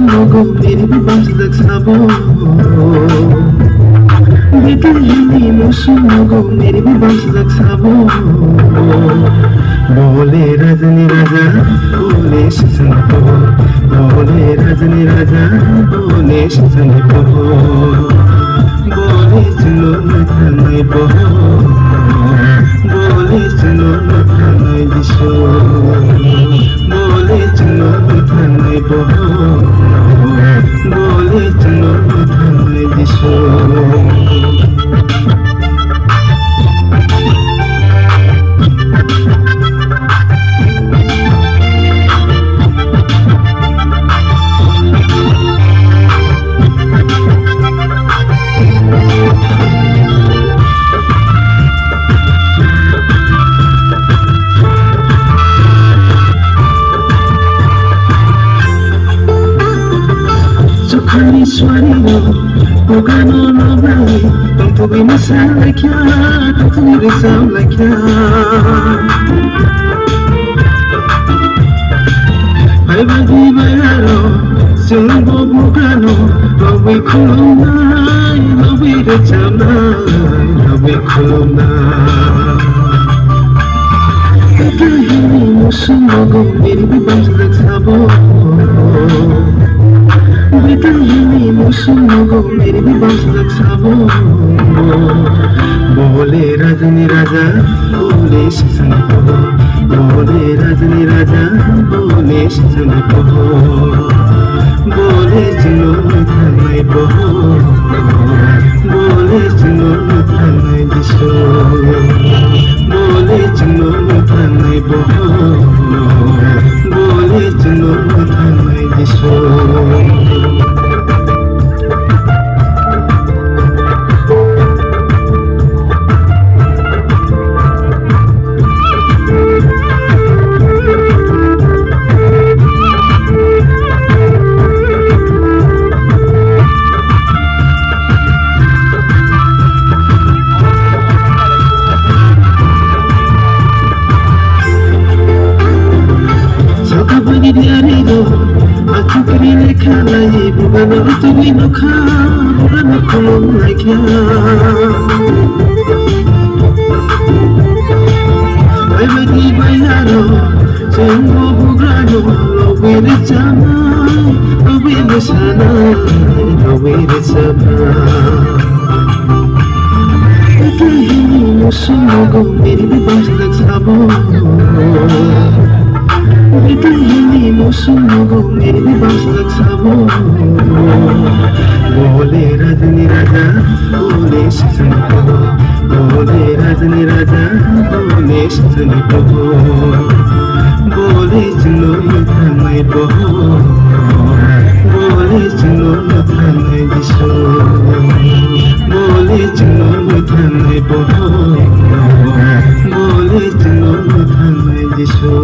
musunugo meri bibamsizak sabo Betulheni musunugo meri bibamsizak sabo Bole rajani raja bole shizani poho Bole rajani raja bole shizani poho Bole chilo nathanai poho Bole chilo nathanai disho Bole chilo nathanai poho Bole chilo nathanai disho Kani swariro ogano no bai don't to be sound like ya don't to be sound like ya ai badi bayaro sembo bugano no we kulona no we de chama no we kulona Betulheni musunugo meri bibamsizak sabo Betulheni musunugo meri bibamsizak sabo Bole rajani raja bole shizani poho Bole rajani raja bole shizani poho Bole chilo nathanai poho Bole chilo nathanai disho Bole chilo nathanai poho Bole chilo nathanai disho Bani diarido aku kiri lekha lai bugana tu binokha bugana kolom laikya ai badi bayaro sembo bugano lobire chama lobire sana lobire chama Betulheni musunugo meri bibamsizak sabo Betulheni musunugo meri bibamsizak sabo Bole rajani raja bole shizani poho Bole rajani raja bole shizani poho Bole chilo nathanai poho Bole chilo nathanai disho Bole chilo nathanai poho Bole chilo nathanai disho